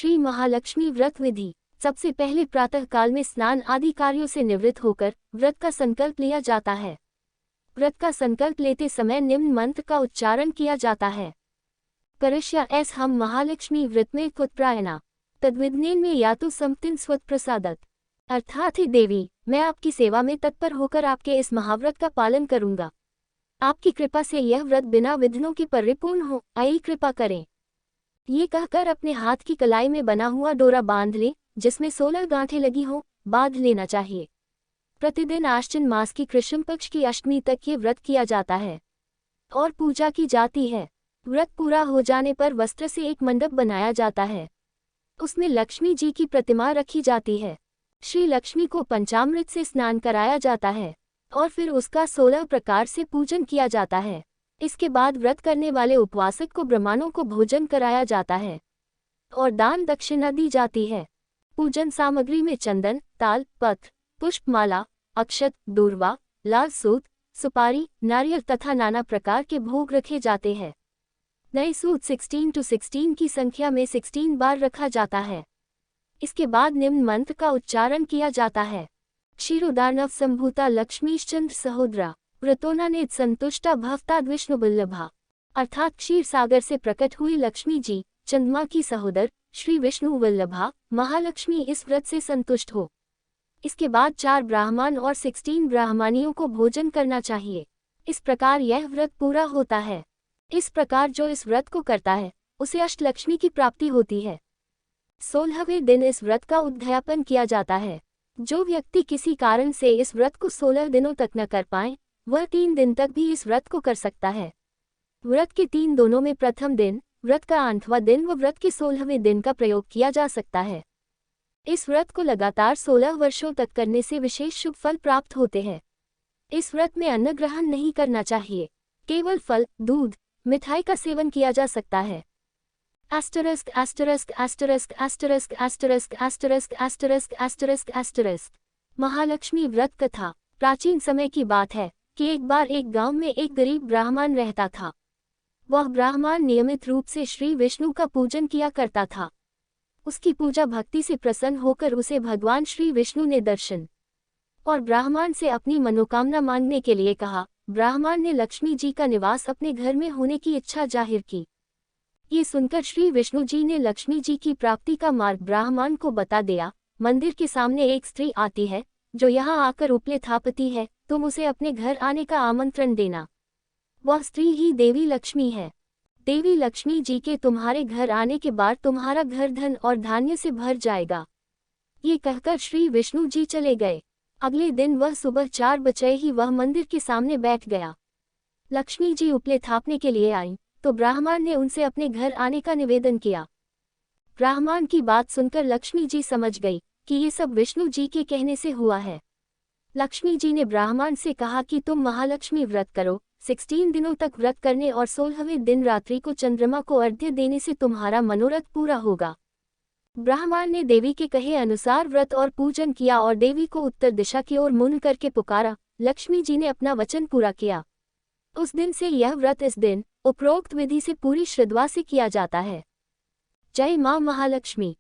श्री महालक्ष्मी व्रत विधि। सबसे पहले प्रातः काल में स्नान आदि कार्यों से निवृत्त होकर व्रत का संकल्प लिया जाता है। व्रत का संकल्प लेते समय निम्न मंत्र का उच्चारण किया जाता है। करश्या एस हम महालक्ष्मी व्रत में कुत्प्रायणा तद्विद्नेन में यातु समतिन स्वत प्रसादत। अर्थात हे देवी, मैं आपकी सेवा में तत्पर होकर आपके इस महाव्रत का पालन करूंगा। आपकी कृपा से यह व्रत बिना विघ्नों के परिपूर्ण हो, आई कृपा करें। ये कहकर अपने हाथ की कलाई में बना हुआ डोरा बांध ले, जिसमें 16 गांठें लगी हों, बांध लेना चाहिए। प्रतिदिन आश्विन मास की कृष्ण पक्ष की अष्टमी तक ये व्रत किया जाता है और पूजा की जाती है। व्रत पूरा हो जाने पर वस्त्र से एक मंडप बनाया जाता है। उसमें लक्ष्मी जी की प्रतिमा रखी जाती है। श्री लक्ष्मी को पंचामृत से स्नान कराया जाता है और फिर उसका 16 प्रकार से पूजन किया जाता है। इसके बाद व्रत करने वाले उपवासक को ब्राह्मणों को भोजन कराया जाता है और दान दक्षिणा दी जाती है। पूजन सामग्री में चंदन, ताल, पत्र, पुष्पमाला, अक्षत, दूर्वा, लाल सूत, सुपारी, नारियल तथा नाना प्रकार के भोग रखे जाते हैं। नए सूत 16 की संख्या में 16 बार रखा जाता है। इसके बाद निम्न मंत्र का उच्चारण किया जाता है। क्षीरोदार्णव संभूता लक्ष्मीश्चंद्र सहोदरा व्रतोनानेत संतुष्टा भवताद विष्णु बल्लभा। अर्थात क्षीर सागर से प्रकट हुई लक्ष्मी जी, चंद्रमा की सहोदर श्री विष्णु वल्लभा महालक्ष्मी इस व्रत से संतुष्ट हो। इसके बाद 4 ब्राह्मण और 16 ब्राह्मणियों को भोजन करना चाहिए। इस प्रकार यह व्रत पूरा होता है। इस प्रकार जो इस व्रत को करता है उसे अष्टलक्ष्मी की प्राप्ति होती है। 16वें दिन इस व्रत का उद्यापन किया जाता है। जो व्यक्ति किसी कारण से इस व्रत को 16 दिनों तक न कर पाए, वह 3 दिन तक भी इस व्रत को कर सकता है। व्रत के 3 दिनों में प्रथम दिन, व्रत का 8वां दिन व व्रत के 16वें दिन का प्रयोग किया जा सकता है। इस व्रत को लगातार 16 वर्षों तक करने से विशेष शुभ फल प्राप्त होते हैं। इस व्रत में अन्न ग्रहण नहीं करना चाहिए। केवल फल, दूध, मिठाई का सेवन किया जा सकता है। **************** महालक्ष्मी व्रत कथा। प्राचीन समय की बात है कि एक बार एक गांव में एक गरीब ब्राह्मण रहता था। वह ब्राह्मण नियमित रूप से श्री विष्णु का पूजन किया करता था। उसकी पूजा भक्ति से प्रसन्न होकर उसे भगवान श्री विष्णु ने दर्शन और ब्राह्मण से अपनी मनोकामना मांगने के लिए कहा। ब्राह्मण ने लक्ष्मी जी का निवास अपने घर में होने की इच्छा जाहिर की। ये सुनकर श्री विष्णु जी ने लक्ष्मी जी की प्राप्ति का मार्ग ब्राह्मण को बता दिया। मंदिर के सामने एक स्त्री आती है जो यहाँ आकर उपले थापती है, तुम उसे अपने घर आने का आमंत्रण देना। वह स्त्री ही देवी लक्ष्मी है। देवी लक्ष्मी जी के तुम्हारे घर आने के बाद तुम्हारा घर धन और धान्य से भर जाएगा। ये कहकर श्री विष्णु जी चले गए। अगले दिन वह सुबह 4 बजे ही वह मंदिर के सामने बैठ गया। लक्ष्मी जी उपले थापने के लिए आईं तो ब्राह्मण ने उनसे अपने घर आने का निवेदन किया। ब्राह्मण की बात सुनकर लक्ष्मी जी समझ गई कि ये सब विष्णु जी के कहने से हुआ है। लक्ष्मी जी ने ब्राह्मण से कहा कि तुम महालक्ष्मी व्रत करो। 16 दिनों तक व्रत करने और 16वें दिन रात्रि को चंद्रमा को अर्घ्य देने से तुम्हारा मनोरथ पूरा होगा। ब्राह्मण ने देवी के कहे अनुसार व्रत और पूजन किया और देवी को उत्तर दिशा की ओर मुंह करके पुकारा। लक्ष्मी जी ने अपना वचन पूरा किया। उस दिन से यह व्रत इस दिन उपरोक्त विधि से पूरी श्रद्धा से किया जाता है। जय मां महालक्ष्मी।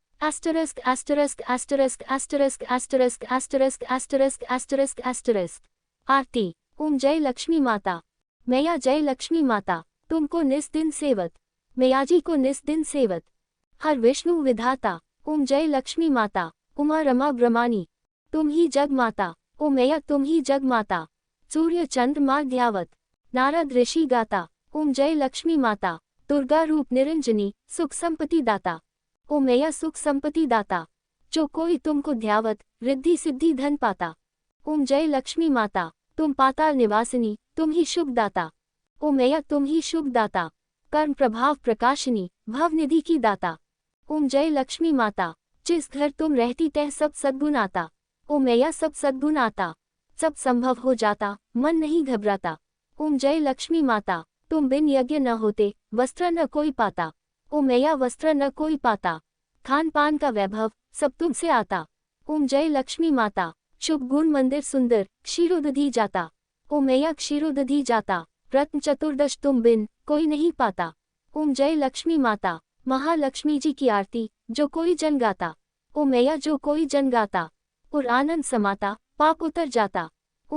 आरती। ओम जय लक्ष्मी माता। मैया जय लक्ष्मी माता, तुमको निस दिन सेवत। मैया जी को निस दिन सेवत। हर विष्णु विधाता। ओम जय लक्ष्मी माता। उमा रमा ब्रह्मानी, तुम ही जग माता। ओ मैया तुम ही जग माता। सूर्य चंद्र माँ ध्यावत। नारद ऋषि गाता। ओम जय लक्ष्मी माता। दुर्गा रूप निरंजनी, सुख संपत्ति दाता। ओ मैया सुख संपत्ति दाता। जो कोई तुमको ध्यावत, रिद्धि सिद्धि धन पाता। ओम जय लक्ष्मी माता। तुम पाताल निवासिनी, तुम ही शुभ दाता। ओ मैया तुम ही शुभ दाता। कर्म प्रभाव प्रकाशिनी, भव निधि की दाता। ओम जय लक्ष्मी माता। जिस घर तुम रहती तह सब सद्गुण आता। ओ मैया सब सद्गुण आता। सब संभव हो जाता, मन नहीं घबराता। ओम जय लक्ष्मी माता। तुम बिन यज्ञ न होते, वस्त्र न कोई पाता। ओ मैया वस्त्र न कोई पाता। खान पान का वैभव सब तुमसे आता। ओम जय लक्ष्मी माता। शुभ गुण मंदिर सुंदर, क्षीरोदधि जाता। ओ मैया क्षीरोदधि जाता। रत्न चतुर्दश तुम बिन कोई नहीं पाता। ओम जय लक्ष्मी माता। महालक्ष्मी जी की आरती। जो कोई जन गाता, ओ मैया जो कोई जन गाता, और आनंद समाता, पाप उतर जाता।